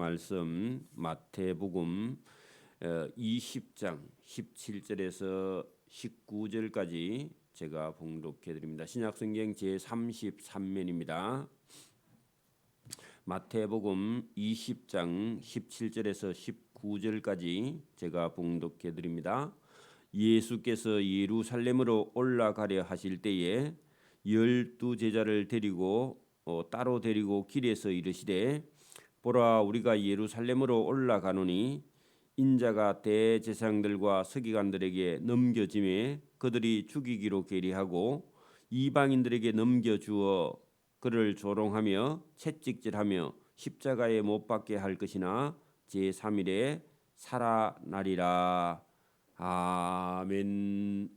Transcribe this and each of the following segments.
말씀 마태복음 20장 17절에서 19절까지 제가 봉독해 드립니다. 신약성경 제33면입니다. 마태복음 20장 17절에서 19절까지 제가 봉독해 드립니다. 예수께서 예루살렘으로 올라가려 하실 때에 12 제자를 데리고 따로 데리고 길에서 이르시되 보라, 우리가 예루살렘으로 올라가노니 인자가 대제사장들과 서기관들에게 넘겨짐에 그들이 죽이기로 계리하고 이방인들에게 넘겨주어 그를 조롱하며 채찍질하며 십자가에 못 박게 할 것이나 제3일에 살아나리라. 아멘.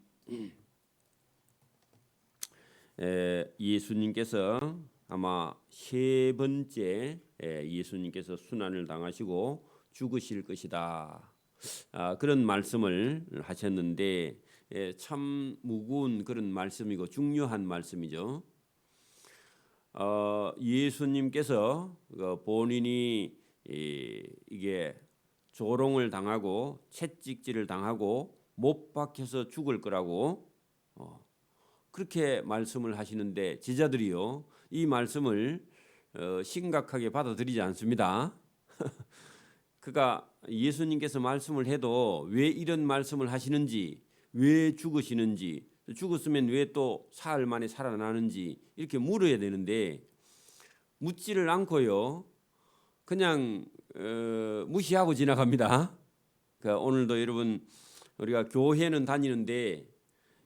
예수님께서 아마 세 번째 예수님께서 순환을 당하시고 죽으실 것이다. 그런 말씀을 하셨는데 참 무거운 그런 말씀이고 중요한 말씀이죠. 예수님께서 본인이 이게 조롱을 당하고 채찍질을 당하고 못 박혀서 죽을 거라고 그렇게 말씀을 하시는데 제자들이요, 이 말씀을 심각하게 받아들이지 않습니다. 그러니까 예수님께서 말씀을 해도 왜 이런 말씀을 하시는지, 왜 죽으시는지, 죽었으면 왜 또 사흘 만에 살아나는지 이렇게 물어야 되는데 묻지를 않고요, 그냥 무시하고 지나갑니다. 그러니까 오늘도 여러분 우리가 교회는 다니는데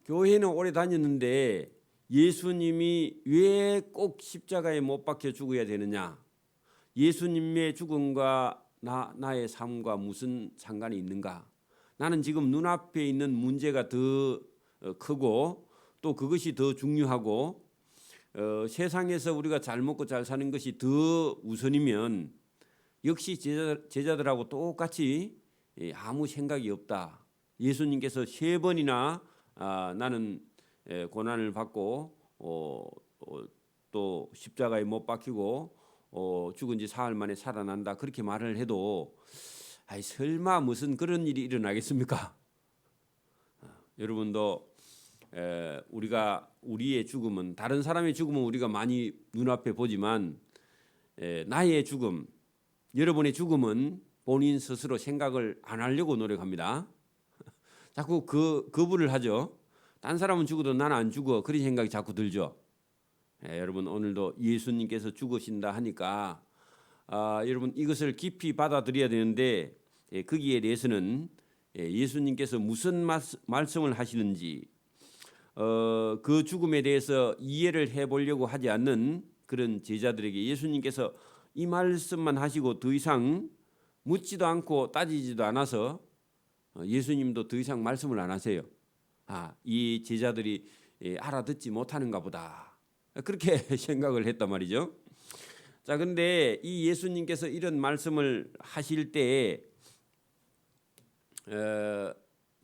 교회는 오래 다녔는데 예수님이 왜 꼭 십자가에 못 박혀 죽어야 되느냐? 예수님의 죽음과 나의 삶과 무슨 상관이 있는가? 나는 지금 눈앞에 있는 문제가 더 크고 또 그것이 더 중요하고 세상에서 우리가 잘 먹고 잘 사는 것이 더 우선이면 역시 제자들하고 똑같이 아무 생각이 없다. 예수님께서 세 번이나 나는 고난을 받고 또 십자가에 못 박히고 죽은 지 사흘 만에 살아난다, 그렇게 말을 해도 설마 무슨 그런 일이 일어나겠습니까? 여러분도 우리의 죽음은, 다른 사람의 죽음은 우리가 많이 눈앞에 보지만 나의 죽음, 여러분의 죽음은 본인 스스로 생각을 안 하려고 노력합니다. 자꾸 거부를 하죠. 딴 사람은 죽어도 나는 안 죽어, 그런 생각이 자꾸 들죠. 여러분 오늘도 예수님께서 죽으신다 하니까 여러분 이것을 깊이 받아들여야 되는데 거기에 대해서는 예수님께서 무슨 말씀을 하시는지 그 죽음에 대해서 이해를 해보려고 하지 않는 그런 제자들에게 예수님께서 이 말씀만 하시고 더 이상 묻지도 않고 따지지도 않아서 예수님도 더 이상 말씀을 안 하세요. 이 제자들이 알아듣지 못하는가 보다, 그렇게 생각을 했단 말이죠. 자, 근데 이 예수님께서 이런 말씀을 하실 때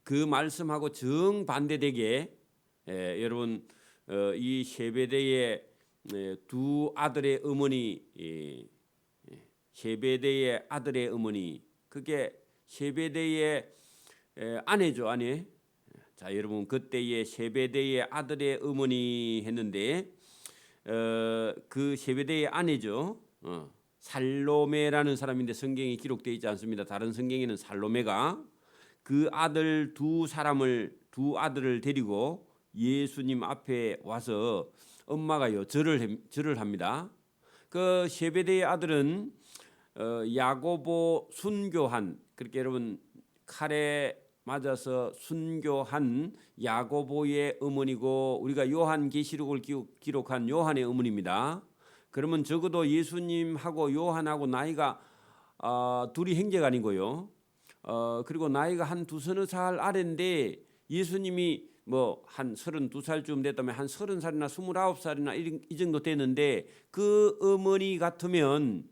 그 말씀하고 정반대되게 여러분 이 세베대의 두 아들의 어머니, 세베대의 아들의 어머니, 그게 세베대의 아내죠, 아내. 자, 여러분 그때의 세베대의 아들의 어머니 했는데 그 세베대의 아내죠. 살로메라는 사람인데 성경에 기록되어 있지 않습니다. 다른 성경에는 살로메가 그 아들 두 아들을 데리고 예수님 앞에 와서 엄마가요 절을 합니다. 그 세베대의 아들은 야고보 순교한, 그렇게 여러분 칼에 맞아서 순교한 야고보의 어머니고 우리가 요한계시록을 기록한 요한의 어머니입니다. 그러면 적어도 예수님하고 요한하고 나이가 둘이 형제간이고요. 그리고 나이가 한 두서너 살 아래인데 예수님이 뭐 한 32살쯤 됐다면 한 30살이나 29살이나 이 정도 됐는데 그 어머니 같으면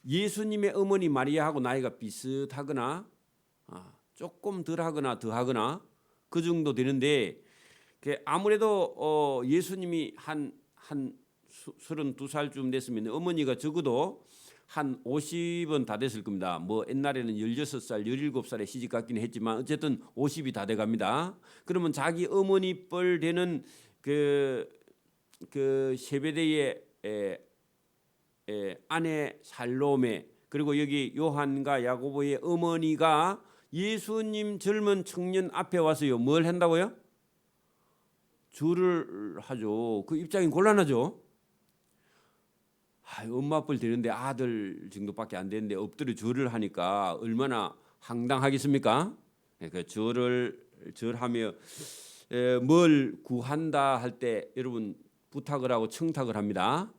예수님의 어머니 마리아하고 나이가 비슷하거나 조금 덜하거나 더하거나 그 정도 되는데 아무래도 예수님이 한 32살쯤 됐으면 어머니가 적어도 한 50은 다 됐을 겁니다. 뭐 옛날에는 16살, 17살에 시집 갔기는 했지만 어쨌든 50이 다 돼갑니다. 그러면 자기 어머니 뻘 되는 그 세베대의 아내 살로메, 그리고 여기 요한과 야고보의 어머니가 예수님 젊은 청년 앞에 와서요 뭘 한다고요? 절을 하죠. 그 입장이 곤란하죠. 엄마 뻘 되는데 아들 정도밖에 안 되는데 엎드려 절을 하니까 얼마나 황당하겠습니까? 그 절하며 뭘 구한다 할 때 여러분 부탁을 하고 청탁을 합니다.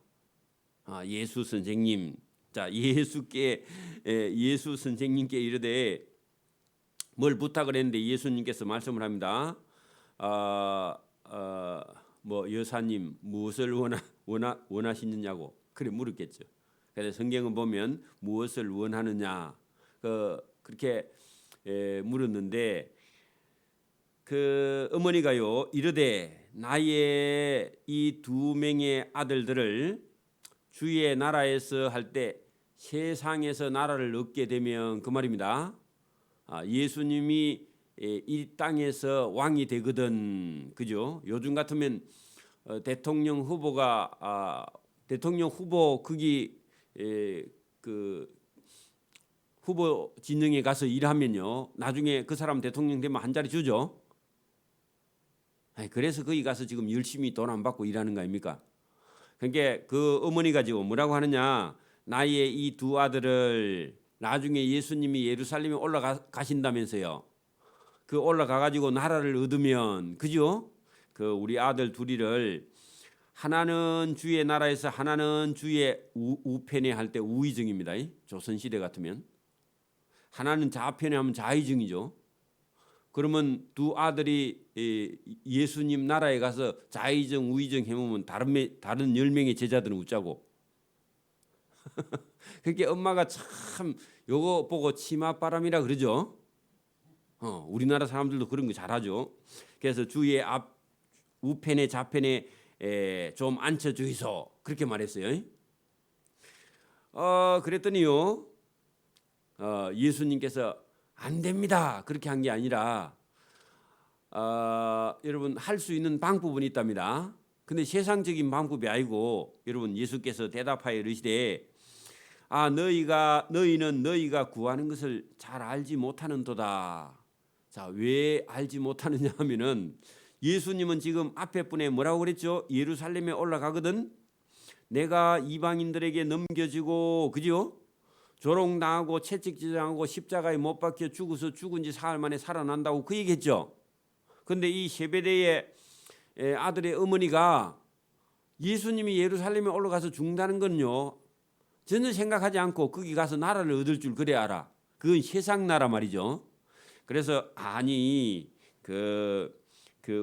예수 선생님, 자 예수 선생님께 이르되 뭘 부탁을 했는데 예수님께서 말씀을 합니다. 뭐 여사님 무엇을 원하시느냐고 그래 물었겠죠. 그래서 성경은 보면 무엇을 원하느냐 그렇게 물었는데 그 어머니가요 이르되 나의 이 두 명의 아들들을 주의 나라에서 할 때 세상에서 나라를 얻게 되면 그 말입니다. 예수님이 이 땅에서 왕이 되거든, 그죠? 요즘 같으면 대통령 후보가 대통령 후보 거기 그 후보 진영에 가서 일하면요 나중에 그 사람 대통령 되면 한 자리 주죠. 그래서 거기 가서 지금 열심히 돈 안 받고 일하는 거 아닙니까? 그러니까 그 어머니가 지금 뭐라고 하느냐, 나의 이 두 아들을 나중에 예수님이 예루살렘에 올라가신다면서요. 그 올라가 가지고 나라를 얻으면, 그죠? 그 우리 아들 둘이를 하나는 주의 나라에서 하나는 주의 우편에 할 때 우의정입니다. 조선 시대 같으면 하나는 좌편에 하면 좌의정이죠. 그러면 두 아들이 예수님 나라에 가서 좌의정 우의정 해보면 다른 10명의 제자들은 웃자고. 그러니까 엄마가 참 요거 보고 치맛바람이라 그러죠. 우리나라 사람들도 그런 거 잘하죠. 그래서 주의 앞 우편에 좌편에 좀 앉혀 주이소 그렇게 말했어요. 그랬더니요 예수님께서 안 됩니다 그렇게 한 게 아니라 여러분 할 수 있는 방법은 있답니다. 근데 세상적인 방법이 아니고 여러분 예수께서 대답하여 이르시되 너희는 너희가 구하는 것을 잘 알지 못하는도다. 자, 왜 알지 못하느냐 하면은 예수님은 지금 앞에 분에 뭐라고 그랬죠? 예루살렘에 올라가거든. 내가 이방인들에게 넘겨지고 그죠? 조롱당하고 채찍질당하고 십자가에 못 박혀 죽어서 죽은 지 사흘 만에 살아난다고 그 얘기했죠. 그런데 이 세베대의 아들의 어머니가 예수님이 예루살렘에 올라가서 죽는다는 건요 전혀 생각하지 않고 거기 가서 나라를 얻을 줄 그래 알아. 그건 세상 나라 말이죠. 그래서 아니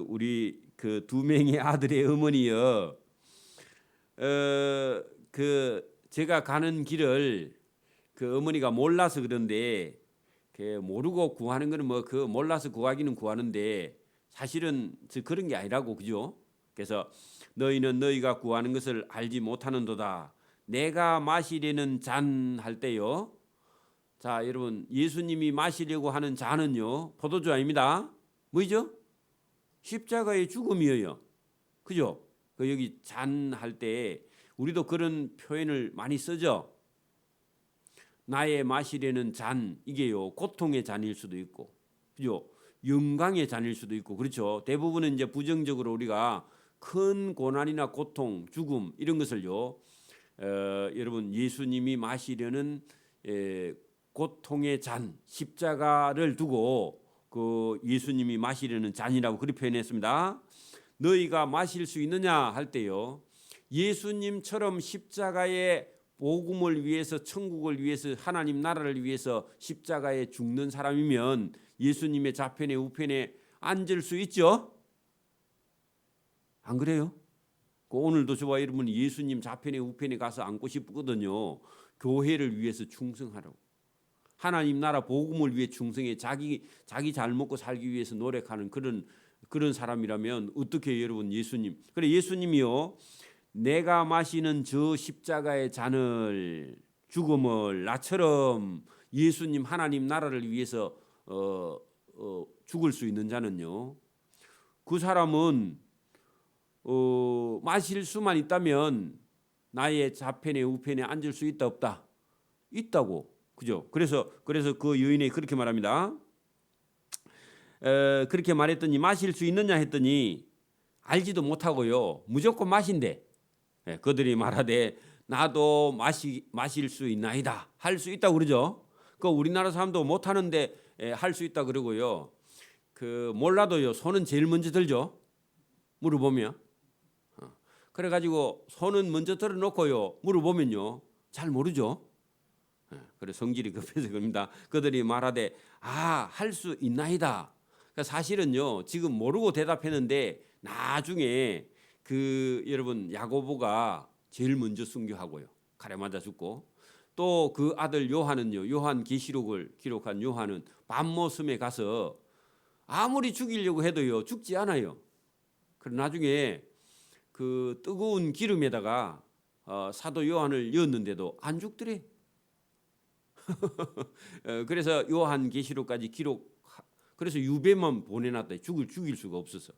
우리 그 두 명의 아들의 어머니요 제가 가는 길을 그 어머니가 몰라서 그런데 모르고 구하는 거는 뭐 그 몰라서 구하기는 구하는데 사실은 그런 게 아니라고, 그죠? 그래서 너희는 너희가 구하는 것을 알지 못하는도다. 내가 마시려는 잔 할 때요. 자, 여러분 예수님이 마시려고 하는 잔은요 포도주 아닙니다. 뭐죠? 십자가의 죽음이에요. 그죠? 그 여기 잔 할 때 우리도 그런 표현을 많이 쓰죠. 나의 마시려는 잔 이게요 고통의 잔일 수도 있고, 그죠? 영광의 잔일 수도 있고, 그렇죠? 대부분은 이제 부정적으로 우리가 큰 고난이나 고통, 죽음 이런 것을요. 여러분 예수님이 마시려는 고통의 잔, 십자가를 두고 그 예수님이 마시려는 잔이라고 그렇게 표현했습니다. 너희가 마실 수 있느냐 할 때요. 예수님처럼 십자가의 복음을 위해서 천국을 위해서 하나님 나라를 위해서 십자가에 죽는 사람이면 예수님의 좌편에 우편에 앉을 수 있죠? 안 그래요? 오늘도 저와 여러분 예수님 좌편에 우편에 가서 앉고 싶거든요. 교회를 위해서 충성하라고. 하나님 나라 복음을 위해 충성해 자기 잘 먹고 살기 위해서 노력하는 그런 사람이라면 어떻게 여러분 예수님. 그래 예수님이요. 내가 마시는 저 십자가의 잔을 죽음을 나처럼 예수님 하나님 나라를 위해서 죽을 수 있는 자는요, 그 사람은 마실 수만 있다면 나의 좌편에 우편에 앉을 수 있다 없다? 있다고. 그죠? 그래서 그 여인이 그렇게 말합니다. 그렇게 말했더니 마실 수 있느냐 했더니 알지도 못하고요, 무조건 마신대. 그들이 말하되 나도 마실 수 있나이다. 할 수 있다고 그러죠. 그 우리나라 사람도 못하는데 할 수 있다 그러고요. 그 몰라도요, 손은 제일 먼저 들죠. 물어보면. 그래가지고 손은 먼저 들어놓고요, 물어보면요, 잘 모르죠. 그래 성질이 급해서 그럽니다. 그들이 말하되 할 수 있나이다. 그러니까 사실은요, 지금 모르고 대답했는데 나중에 여러분 야고보가 제일 먼저 순교하고요, 칼에 맞아 죽고, 또 그 아들 요한은요, 요한 계시록을 기록한 요한은 밤모섬에 가서 아무리 죽이려고 해도요 죽지 않아요. 그럼 나중에 그 뜨거운 기름에다가 사도 요한을 넣었는데도 안 죽더래. 그래서 요한 계시록까지 그래서 유배만 보내놨다. 죽일 수가 없어서.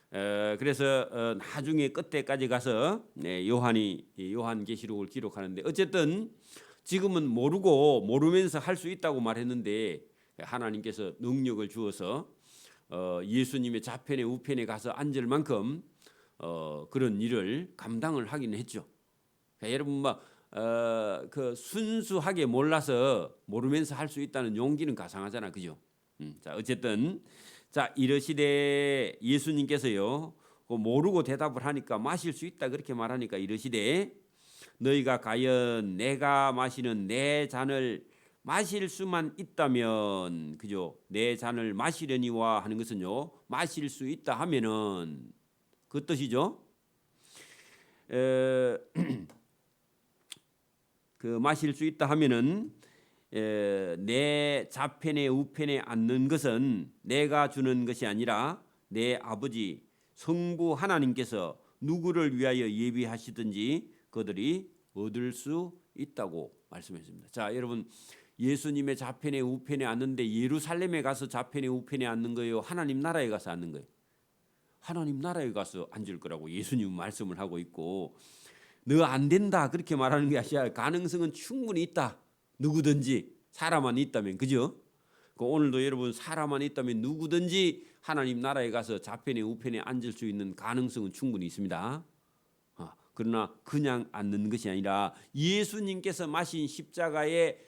그래서 나중에 끝에까지 가서 요한 계시록을 기록하는데, 어쨌든 지금은 모르면서 할 수 있다고 말했는데 하나님께서 능력을 주어서 예수님의 좌편에 우편에 가서 앉을 만큼 그런 일을 감당을 하긴 했죠. 그러니까 여러분 그 순수하게 몰라서 모르면서 할 수 있다는 용기는 가상하잖아, 그죠? 자, 어쨌든 자, 이르시되 예수님께서요, 모르고 대답을 하니까 마실 수 있다 그렇게 말하니까 이르시되 너희가 과연 내가 마시는 내 잔을 마실 수만 있다면, 그죠? 내 잔을 마시려니와 하는 것은요, 마실 수 있다 하면은 그 뜻이죠. 그 마실 수 있다 하면은 내 좌편에 우편에 앉는 것은 내가 주는 것이 아니라 내 아버지 성부 하나님께서 누구를 위하여 예비하시든지 그들이 얻을 수 있다고 말씀했습니다. 자, 여러분, 예수님의 좌편에 우편에 앉는데 예루살렘에 가서 좌편에 우편에 앉는 거예요, 하나님 나라에 가서 앉는 거예요? 하나님 나라에 가서 앉을 거라고 예수님 말씀을 하고 있고, 너 안 된다 그렇게 말하는 게 아니라 가능성은 충분히 있다. 누구든지 사람만 있다면, 그죠? 오늘도 여러분 사람만 있다면 누구든지 하나님 나라에 가서 좌편에 우편에 앉을 수 있는 가능성은 충분히 있습니다. 그러나 그냥 앉는 것이 아니라 예수님께서 마신 십자가의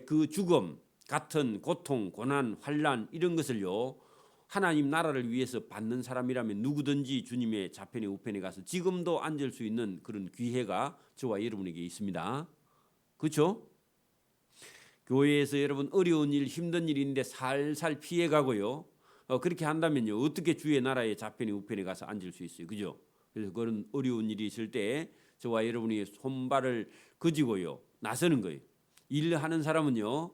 그 죽음 같은 고통, 고난, 환난 이런 것을요, 하나님 나라를 위해서 받는 사람이라면 누구든지 주님의 좌편에 우편에 가서 지금도 앉을 수 있는 그런 기회가 저와 여러분에게 있습니다. 그렇죠? 교회에서 여러분 어려운 일, 힘든 일인데 살살 피해가고요, 그렇게 한다면요, 어떻게 주의 나라의 좌편에 우편에 가서 앉을 수 있어요? 그죠? 그래서 그런 어려운 일이 있을 때 저와 여러분이 손발을 그지고요 나서는 거예요. 일하는 사람은요,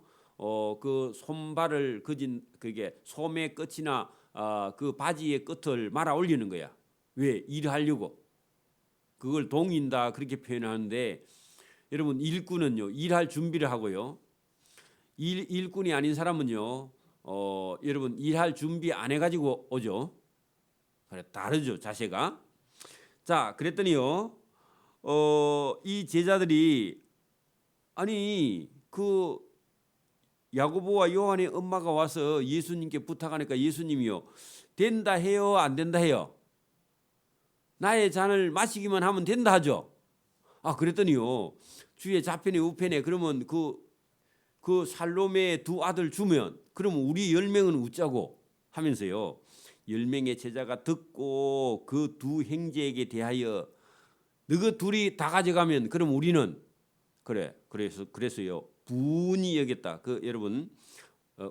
그 손발을 그진 그게 소매 끝이나 그 바지의 끝을 말아 올리는 거야. 왜? 일하려고. 그걸 동인다 그렇게 표현하는데, 여러분 일꾼은요 일할 준비를 하고요, 일꾼이 아닌 사람은요 여러분 일할 준비 안 해가지고 오죠. 그래, 다르죠 자세가. 자, 그랬더니요 이 제자들이, 아니 그 야고보와 요한의 엄마가 와서 예수님께 부탁하니까 예수님이요, 된다 해요 안 된다 해요? 나의 잔을 마시기만 하면 된다 하죠. 그랬더니요, 주의 좌편에 우편에 그러면 그 살로메의 두 아들 주면 그러면 우리 10명은 웃자고 하면서요, 10명의 제자가 듣고 그 두 형제에게 대하여 너희 둘이 다 가져가면 그럼 우리는 그래서요 분이 여겼다. 여러분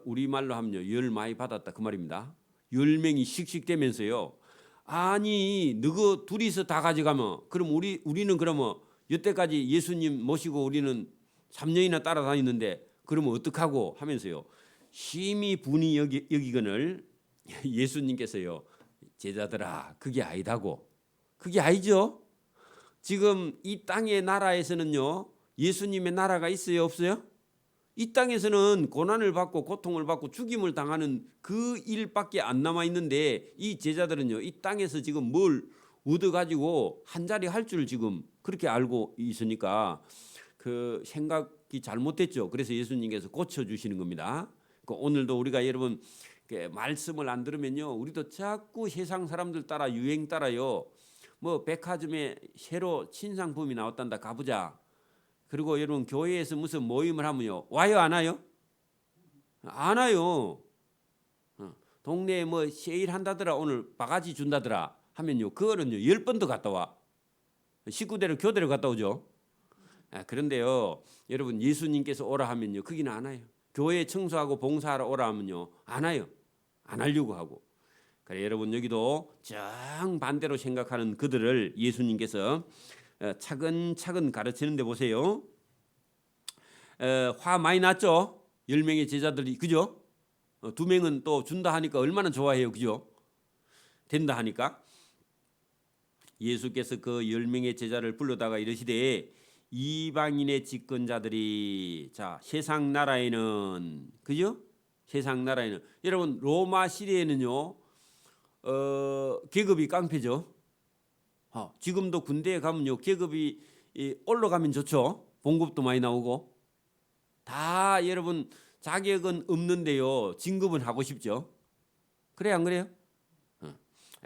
우리말로 하면요, 열 많이 받았다 그 말입니다. 10명이 씩씩대면서요, 아니 너희 둘이서 다 가져가면 그럼 우리는 그러면 여태까지 예수님 모시고 우리는 3년이나 따라다녔는데 그러면 어떡하고 하면서요, 심히 분이 여기거늘 예수님께서요, 제자들아 그게 아니다고. 그게 아니죠. 지금 이 땅의 나라에서는요 예수님의 나라가 있어요, 없어요? 이 땅에서는 고난을 받고 고통을 받고 죽임을 당하는 그 일밖에 안 남아 있는데 이 제자들은요, 이 땅에서 지금 뭘 얻어가지고 한 자리 할 줄 지금 그렇게 알고 있으니까 그 생각이 잘못됐죠. 그래서 예수님께서 고쳐주시는 겁니다. 오늘도 우리가 여러분 말씀을 안 들으면요, 우리도 자꾸 세상 사람들 따라 유행 따라요. 뭐 백화점에 새로 신상품이 나왔단다, 가보자. 그리고 여러분 교회에서 무슨 모임을 하면요, 와요 안 와요? 안 와요. 동네에 뭐 세일 한다더라, 오늘 바가지 준다더라 하면요, 그거는요 10번도 갔다 와. 식구대로 교대로 갔다 오죠. 그런데요, 여러분 예수님께서 오라 하면요, 거기는 안 와요. 교회 청소하고 봉사하러 오라 하면요, 안 와요. 안 하려고 하고. 그래 여러분, 여기도 정반대로 생각하는 그들을 예수님께서 차근차근 가르치는데 보세요. 화 많이 났죠? 10명의 제자들이, 그죠? 2명은 또 준다 하니까 얼마나 좋아해요, 그죠? 된다 하니까. 예수께서 그 10명의 제자를 불러다가 이르시되 이방인의 집권자들이, 자, 세상 나라에는, 그죠? 세상 나라에는, 여러분 로마 시대에는요, 계급이 깡패죠. 지금도 군대에 가면요, 계급이 올라가면 좋죠. 봉급도 많이 나오고. 다 여러분 자격은 없는데요, 진급은 하고 싶죠. 그래 안 그래요?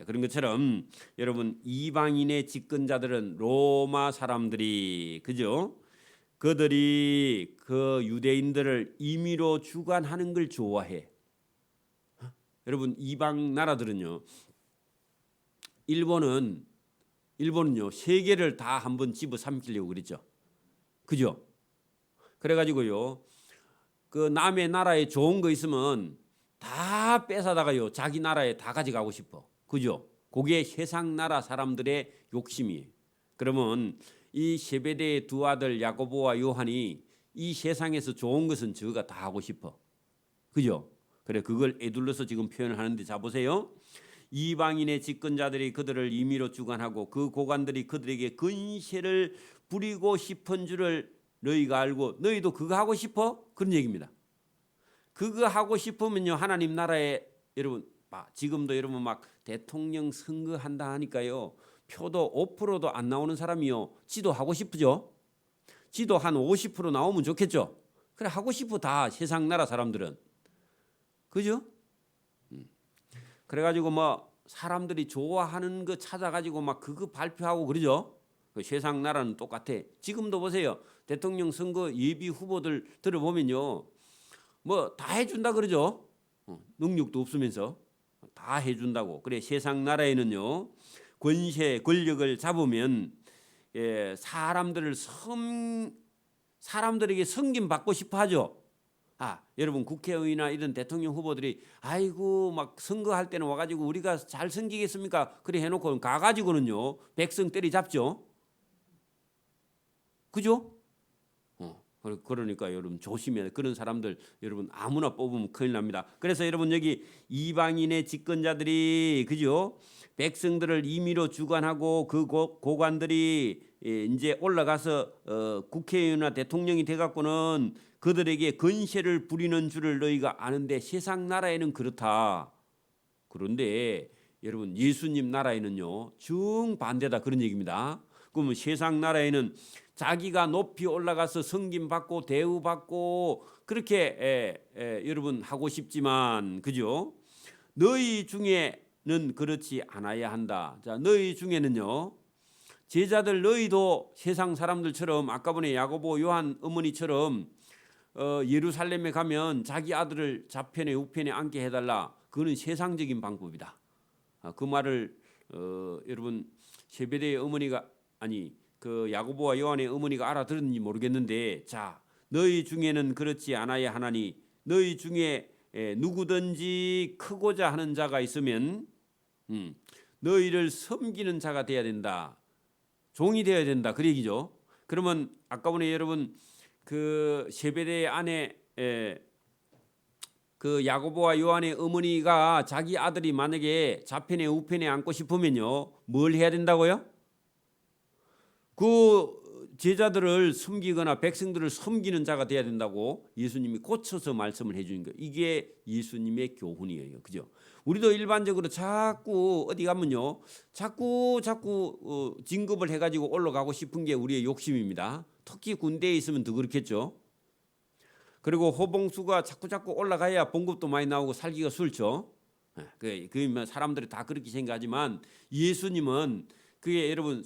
그런 것처럼 여러분 이방인의 집권자들은 로마 사람들이, 그죠? 그들이 그 유대인들을 임의로 주관하는 걸 좋아해. 여러분 이방 나라들은요, 일본은요 세계를 다 한번 집어삼키려고 그랬죠. 그죠? 그래가지고요, 그 남의 나라에 좋은 거 있으면 다 뺏어다가요 자기 나라에 다 가져가고 싶어. 그죠? 그게 세상 나라 사람들의 욕심이에요. 그러면 이 세베대의 두 아들 야고보와 요한이 이 세상에서 좋은 것은 저가 다 하고 싶어. 그죠? 그래, 그걸 에둘러서 지금 표현을 하는데, 자 보세요. 이방인의 집권자들이 그들을 임의로 주관하고 그 고관들이 그들에게 근세를 부리고 싶은 줄을 너희가 알고, 너희도 그거 하고 싶어? 그런 얘기입니다. 그거 하고 싶으면요, 하나님 나라에 여러분 지금도 여러분 막 대통령 선거한다 하니까요, 표도 5%도 안 나오는 사람이요, 지도 하고 싶죠. 지도 한 50% 나오면 좋겠죠. 그래, 하고 싶어 다 세상 나라 사람들은. 그죠? 그래가지고 뭐 사람들이 좋아하는 거 찾아가지고 막 그거 발표하고 그러죠. 그 세상 나라는 똑같아. 지금도 보세요. 대통령 선거 예비 후보들 들어보면요, 뭐 다 해준다 그러죠. 능력도 없으면서 다 해준다고. 그래, 세상 나라에는요, 권세 권력을 잡으면 사람들에게 섬김 받고 싶어 하죠. 여러분 국회의원이나 이런 대통령 후보들이 아이고 막 선거할 때는 와가지고 우리가 잘 섬기겠습니까? 그래 해놓고 가가지고는요 백성 때리잡죠. 그죠? 그러니까 여러분 조심해야 돼. 그런 사람들 여러분 아무나 뽑으면 큰일 납니다. 그래서 여러분 여기 이방인의 집권자들이, 그죠? 백성들을 임의로 주관하고 그 고관들이 이제 올라가서 국회의원이나 대통령이 돼갖고는 그들에게 건세를 부리는 줄을 너희가 아는데 세상 나라에는 그렇다. 그런데 여러분 예수님 나라에는요 정반대다, 그런 얘기입니다. 그러면 세상 나라에는 자기가 높이 올라가서 섬김받고 대우받고 그렇게 여러분 하고 싶지만, 그죠? 너희 중에는 그렇지 않아야 한다. 자, 너희 중에는요, 제자들 너희도 세상 사람들처럼 아까 전에 야고보 요한 어머니처럼 예루살렘에 가면 자기 아들을 좌편에 우편에 앉게 해달라. 그거는 세상적인 방법이다. 그 말을 여러분 세베대의 어머니가, 아니 그 야고보와 요한의 어머니가 알아들었는지 모르겠는데, 자, 너희 중에는 그렇지 않아야 하나니 너희 중에 누구든지 크고자 하는 자가 있으면 너희를 섬기는 자가 돼야 된다. 종이 되어야 된다, 그 얘기죠. 그러면 아까 전에 여러분 그 세베대의 아내 그 야고보와 요한의 어머니가 자기 아들이 만약에 좌편에 우편에 앉고 싶으면요 뭘 해야 된다고요? 그 제자들을 섬기거나 백성들을 섬기는 자가 돼야 된다고 예수님이 고쳐서 말씀을 해주는 거예요. 이게 예수님의 교훈이에요. 그죠? 우리도 일반적으로 자꾸 어디 가면요, 자꾸 진급을 해가지고 올라가고 싶은 게 우리의 욕심입니다. 특히 군대에 있으면 더 그렇겠죠. 그리고 호봉수가 자꾸 올라가야 봉급도 많이 나오고 살기가 수월죠. 그 사람들이 다 그렇게 생각하지만 예수님은 그게 여러분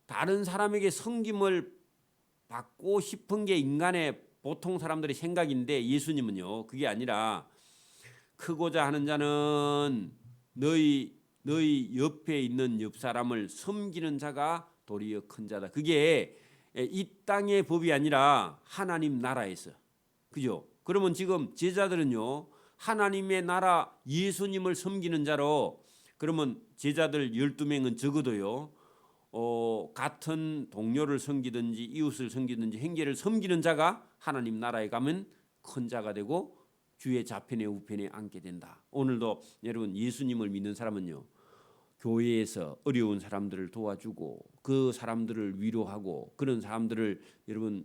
다른 사람에게 섬김을 받고 싶은 게 인간의 보통 사람들의 생각인데, 예수님은요 그게 아니라 크고자 하는 자는 너희 옆에 있는 옆 사람을 섬기는 자가 도리어 큰 자다. 그게 이 땅의 법이 아니라 하나님 나라에서. 그죠? 그러면 지금 제자들은요 하나님의 나라 예수님을 섬기는 자로, 그러면 제자들 12명은 적어도요 같은 동료를 섬기든지 이웃을 섬기든지 형제를 섬기는 자가 하나님 나라에 가면 큰 자가 되고 주의 좌편에 우편에 앉게 된다. 오늘도 여러분 예수님을 믿는 사람은요 교회에서 어려운 사람들을 도와주고 그 사람들을 위로하고 그런 사람들을 여러분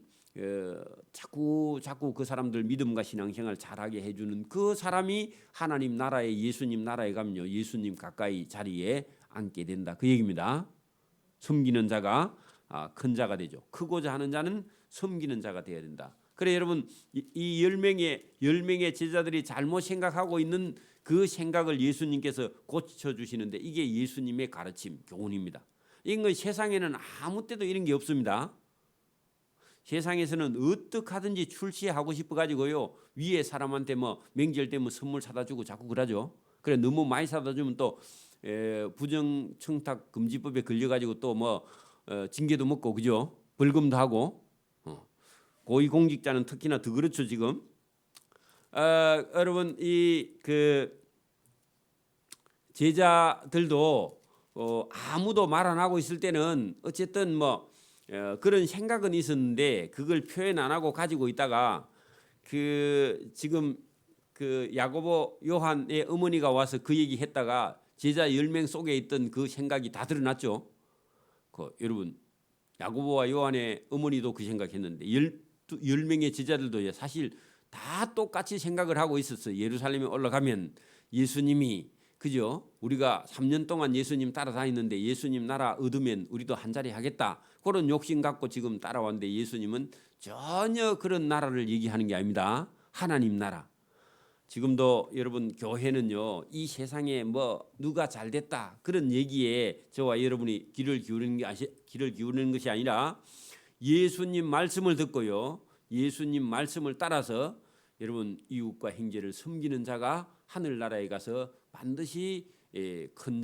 자꾸 그 사람들 믿음과 신앙생활 잘하게 해주는 그 사람이 하나님 나라에, 예수님 나라에 가면요 예수님 가까이 자리에 앉게 된다. 그 얘기입니다. 섬기는 자가 큰 자가 되죠. 크고자 하는 자는 섬기는 자가 되어야 된다. 그래 여러분, 이 10명의 제자들이 잘못 생각하고 있는 그 생각을 예수님께서 고쳐주시는데, 이게 예수님의 가르침, 교훈입니다. 이건 세상에는 아무 때도 이런 게 없습니다. 세상에서는 어떻게 하든지 출시하고 싶어 가지고요 위에 사람한테 뭐 명절 때면 선물 사다 주고 자꾸 그러죠. 그래 너무 많이 사다 주면 또 부정청탁 금지법에 걸려 가지고 또 뭐 징계도 먹고, 그죠? 벌금도 하고. 고위공직자는 특히나 더 그렇죠 지금. 여러분 이 그 제자들도 아무도 말 안 하고 있을 때는 어쨌든 뭐 그런 생각은 있었는데 그걸 표현 안 하고 가지고 있다가 그 지금 그 야고보 요한의 어머니가 와서 그 얘기 했다가 제자 10명 속에 있던 그 생각이 다 드러났죠. 여러분 야고보와 요한의 어머니도 그 생각했는데 10명의 제자들도 사실 다 똑같이 생각을 하고 있었어요. 예루살렘에 올라가면 예수님이, 그죠? 우리가 3년 동안 예수님 따라다니는데 예수님 나라 얻으면 우리도 한 자리 하겠다. 그런 욕심 갖고 지금 따라왔는데 예수님은 전혀 그런 나라를 얘기하는 게 아닙니다. 하나님 나라. 지금도 여러분 교회는요 이 세상에 뭐 누가 잘 됐다 그런 얘기에 저와 여러분이 귀를 기울이는 것이 아니라 예수님 말씀을 듣고요 예수님 말씀을 따라서 여러분 이웃과 형제를 섬기는 자가 하늘나라에 가서 반드시 큰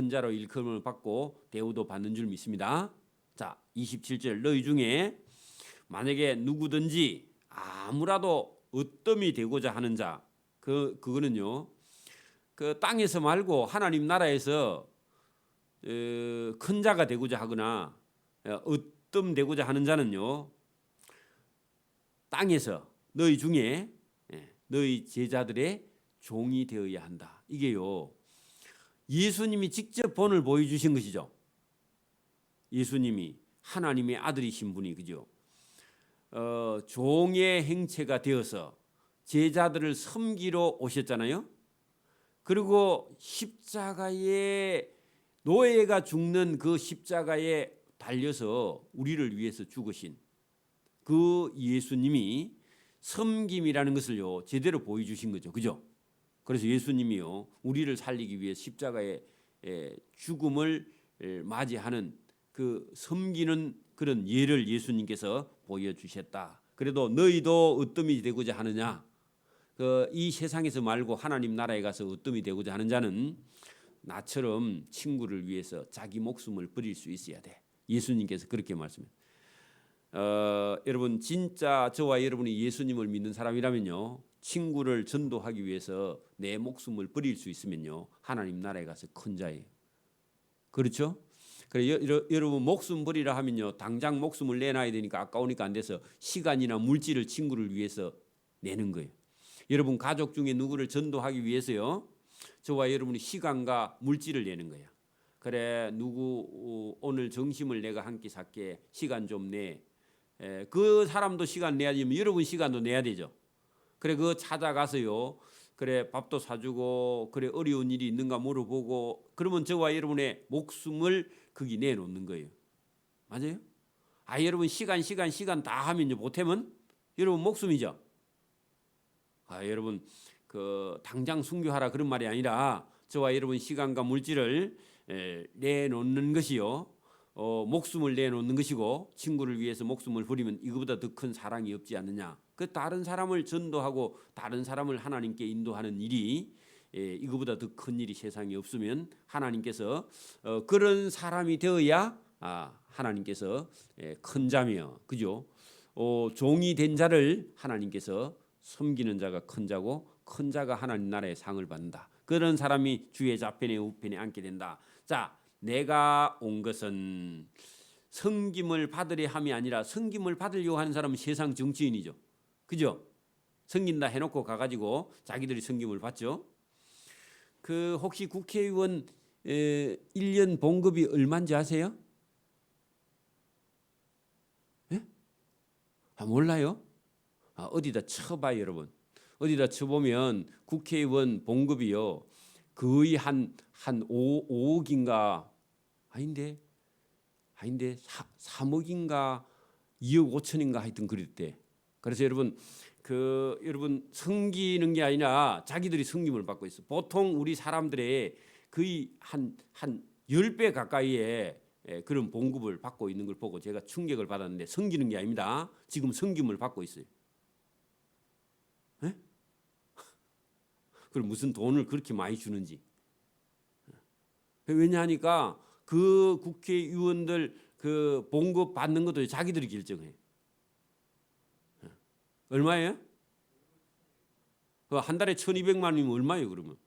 자로 일컬음을 받고 대우도 받는 줄 믿습니다. 자 27절, 너희 중에 만약에 누구든지 아무라도 어뜸이 되고자 하는 자, 그거는요 그 땅에서 말고 하나님 나라에서 큰 자가 되고자 하거나 어뜸 되고자 하는 자는요 땅에서 너희 중에 너희 제자들의 종이 되어야 한다. 이게요 예수님이 직접 본을 보여주신 것이죠. 예수님이 하나님의 아들이신 분이, 그죠? 종의 행체가 되어서 제자들을 섬기러 오셨잖아요. 그리고 십자가에 노예가 죽는 그 십자가에 달려서 우리를 위해서 죽으신 그 예수님이 섬김이라는 것을요 제대로 보여주신 거죠. 그죠? 그래서 예수님이요 우리를 살리기 위해 십자가의 죽음을 맞이하는 그 섬기는 그런 예를 예수님께서 보여주셨다. 그래도 너희도 어뜸이 되고자 하느냐, 이 세상에서 말고 하나님 나라에 가서 어뜸이 되고자 하는 자는 나처럼 친구를 위해서 자기 목숨을 버릴 수 있어야 돼. 예수님께서 그렇게 말씀해요. 여러분 진짜 저와 여러분이 예수님을 믿는 사람이라면요 친구를 전도하기 위해서 내 목숨을 버릴 수 있으면요 하나님 나라에 가서 큰 자예요. 그렇죠? 그래 여러분 목숨 버리라 하면요 당장 목숨을 내놔야 되니까 아까우니까 안 돼서 시간이나 물질을 친구를 위해서 내는 거예요. 여러분 가족 중에 누구를 전도하기 위해서요 저와 여러분이 시간과 물질을 내는 거예요. 그래 누구 오늘 점심을 내가 한 끼 살게 시간 좀 내. 그 사람도 시간 내야지만 여러분 시간도 내야 되죠. 그래 그 찾아가서요. 그래 밥도 사주고 그래 어려운 일이 있는가 물어보고 그러면 저와 여러분의 목숨을 거기 내놓는 거예요. 맞아요? 여러분 시간 다 하면요 못하면 여러분 목숨이죠. 여러분 그 당장 순교하라 그런 말이 아니라 저와 여러분 시간과 물질을 내놓는 것이요. 목숨을 내놓는 것이고 친구를 위해서 목숨을 버리면 이거보다 더 큰 사랑이 없지 않느냐. 그 다른 사람을 전도하고 다른 사람을 하나님께 인도하는 일이 이거보다 더 큰 일이 세상에 없으면 하나님께서 그런 사람이 되어야 하나님께서 큰 자며 그죠? 종이 된 자를 하나님께서 섬기는 자가 큰 자고 큰 자가 하나님 나라의 상을 받는다. 그런 사람이 주의 좌편에 우편에 앉게 된다. 자, 내가 온 것은 섬김을 받으려 함이 아니라 섬김을 받으려고 하는 사람은 세상 정치인이죠. 그죠? 섬긴다 해놓고 가가지고 자기들이 섬김을 받죠. 그 혹시 국회의원 1년 봉급이 얼마인지 아세요? 예? 몰라요? 어디다 쳐봐요, 여러분. 어디다 쳐보면 국회의원 봉급이요. 거의 한 5억인가 아닌데 3억인가 2억 5천인가 하여튼 그랬대. 그래서 여러분 여러분 섬기는 게 아니라 자기들이 섬김을 받고 있어. 보통 우리 사람들의 거의 한 10배 가까이의 그런 봉급을 받고 있는 걸 보고 제가 충격을 받았는데 섬기는 게 아닙니다. 지금 섬김을 받고 있어요. 네? 그럼 무슨 돈을 그렇게 많이 주는지. 왜냐하니까 그 국회의원들 그 봉급 받는 것도 자기들이 결정해요. 얼마예요? 한 달에 1,200만 원이면 얼마예요 그러면?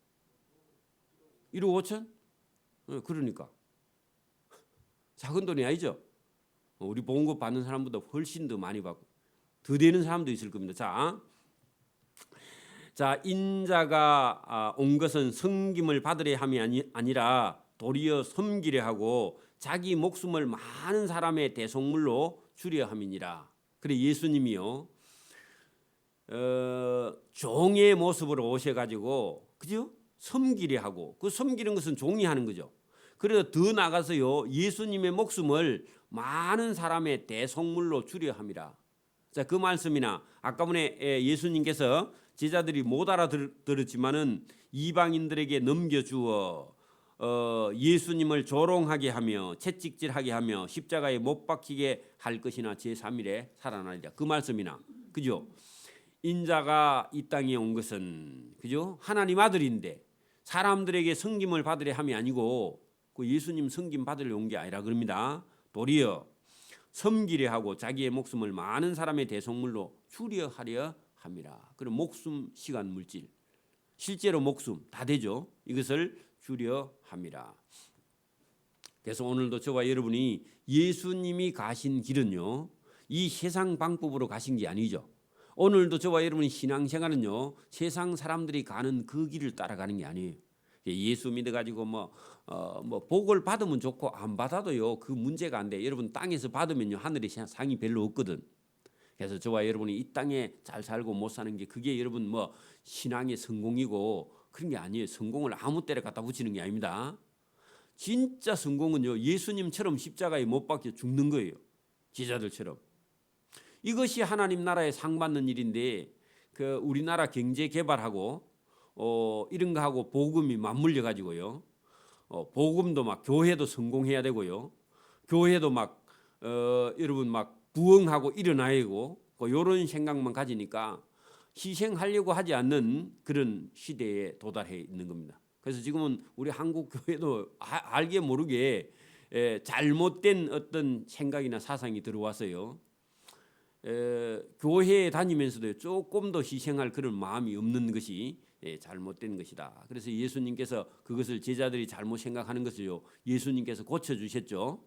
1억 5천? 그러니까 작은 돈이 아니죠. 우리 봉급 받는 사람보다 훨씬 더 많이 받고 더 되는 사람도 있을 겁니다. 자 인자가 온 것은 섬김을 받으려 함이 아니라 도리어 섬기려 하고 자기 목숨을 많은 사람의 대속물로 주려 함이니라. 그래 예수님이요 종의 모습으로 오셔가지고 그죠? 섬기려 하고 그 섬기는 것은 종이 하는 거죠. 그래서 더 나가서요 예수님의 목숨을 많은 사람의 대속물로 주려 함이라. 자, 그 말씀이나 아까 전에 예수님께서 제자들이 못 알아들었지만은 이방인들에게 넘겨주어 예수님을 조롱하게 하며 채찍질하게 하며 십자가에 못 박히게 할 것이나 제3일에 살아나리라. 그 말씀이나 그죠? 인자가 이 땅에 온 것은 그죠? 하나님 아들인데 사람들에게 섬김을 받으려 함이 아니고 그 예수님 섬김 받으려 온 게 아니라 그럽니다. 도리어 섬기려 하고 자기의 목숨을 많은 사람의 대속물로 주려 하려 함이라. 그럼 목숨, 시간, 물질 실제로 목숨 다 되죠. 이것을 주려 함이라. 그래서 오늘도 저와 여러분이 예수님이 가신 길은요 이 세상 방법으로 가신 게 아니죠. 오늘도 저와 여러분의 신앙생활은요 세상 사람들이 가는 그 길을 따라가는 게 아니에요. 예수 믿어가지고 뭐 복을 받으면 좋고 안 받아도요 그 문제가 안 돼. 여러분 땅에서 받으면요 하늘에 상이 별로 없거든. 그래서 저와 여러분이 이 땅에 잘 살고 못 사는 게 그게 여러분 뭐 신앙의 성공이고 그런 게 아니에요. 성공을 아무 때나 갖다 붙이는 게 아닙니다. 진짜 성공은요 예수님처럼 십자가에 못 박혀 죽는 거예요. 제자들처럼. 이것이 하나님 나라에 상 받는 일인데 그 우리나라 경제 개발하고 이런 거하고 복음이 맞물려 가지고요. 복음도 막 교회도 성공해야 되고요. 교회도 막 여러분 막 부흥하고 일어나야 되고 이런 생각만 가지니까 희생하려고 하지 않는 그런 시대에 도달해 있는 겁니다. 그래서 지금은 우리 한국 교회도 알게 모르게 잘못된 어떤 생각이나 사상이 들어와서요. 교회에 다니면서도 조금 더 희생할 그런 마음이 없는 것이 잘못된 것이다. 그래서 예수님께서 그것을 제자들이 잘못 생각하는 것을요 예수님께서 고쳐주셨죠.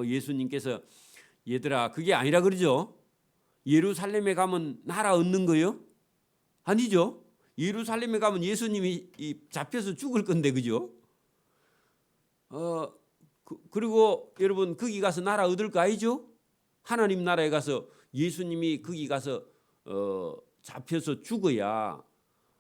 예수님께서 얘들아 그게 아니라 그러죠. 예루살렘에 가면 나라 얻는 거요? 아니죠. 예루살렘에 가면 예수님이 잡혀서 죽을 건데 그죠? 그리고 여러분 거기 가서 나라 얻을 거 아니죠? 하나님 나라에 가서 예수님이 거기 가서 잡혀서 죽어야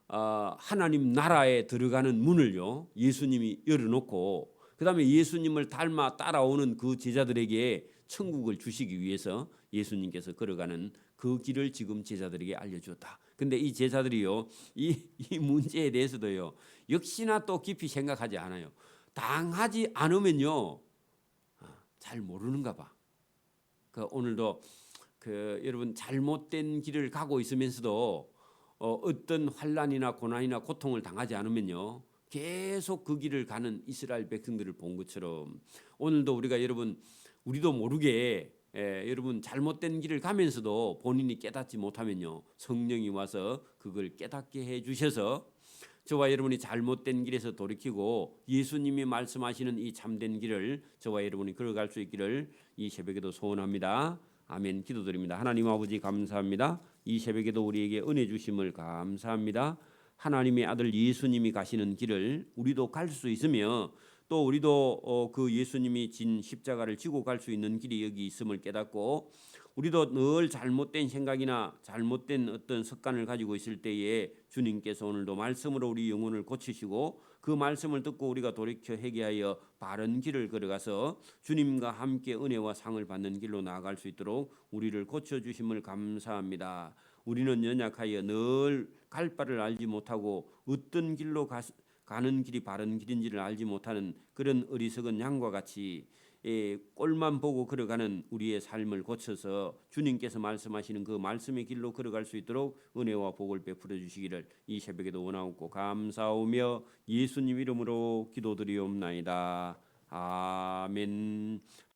하나님 나라에 들어가는 문을요 예수님이 열어놓고 그다음에 예수님을 닮아 따라오는 그 제자들에게 천국을 주시기 위해서 예수님께서 걸어가는 그 길을 지금 제자들에게 알려주었다. 근데 이 제자들이요 이 문제에 대해서도요 역시나 또 깊이 생각하지 않아요. 당하지 않으면요 잘 모르는가 봐. 오늘도 여러분 잘못된 길을 가고 있으면서도 어떤 환난이나 고난이나 고통을 당하지 않으면요 계속 그 길을 가는 이스라엘 백성들을 본 것처럼 오늘도 우리가 여러분 우리도 모르게 여러분 잘못된 길을 가면서도 본인이 깨닫지 못하면요 성령이 와서 그걸 깨닫게 해 주셔서 저와 여러분이 잘못된 길에서 돌이키고 예수님이 말씀하시는 이 참된 길을 저와 여러분이 걸어갈 수 있기를 이 새벽에도 소원합니다. 아멘. 기도드립니다. 하나님 아버지 감사합니다. 이 새벽에도 우리에게 은혜 주심을 감사합니다. 하나님의 아들 예수님이 가시는 길을 우리도 갈 수 있으며 또 우리도 그 예수님이 진 십자가를 지고 갈 수 있는 길이 여기 있음을 깨닫고 우리도 늘 잘못된 생각이나 잘못된 어떤 습관을 가지고 있을 때에 주님께서 오늘도 말씀으로 우리 영혼을 고치시고 그 말씀을 듣고 우리가 돌이켜 회개하여 바른 길을 걸어가서 주님과 함께 은혜와 상을 받는 길로 나아갈 수 있도록 우리를 고쳐주심을 감사합니다. 우리는 연약하여 늘 갈 바를 알지 못하고 어떤 길로 가는 길이 바른 길인지를 알지 못하는 그런 어리석은 양과 같이 꼴만 보고 걸어가는 우리의 삶을 고쳐서 주님께서 말씀하시는 그 말씀의 길로 걸어갈 수 있도록 은혜와 복을 베풀어 주시기를 이 새벽에도 원하옵고 감사하며 예수님 이름으로 기도드리옵나이다. 아멘.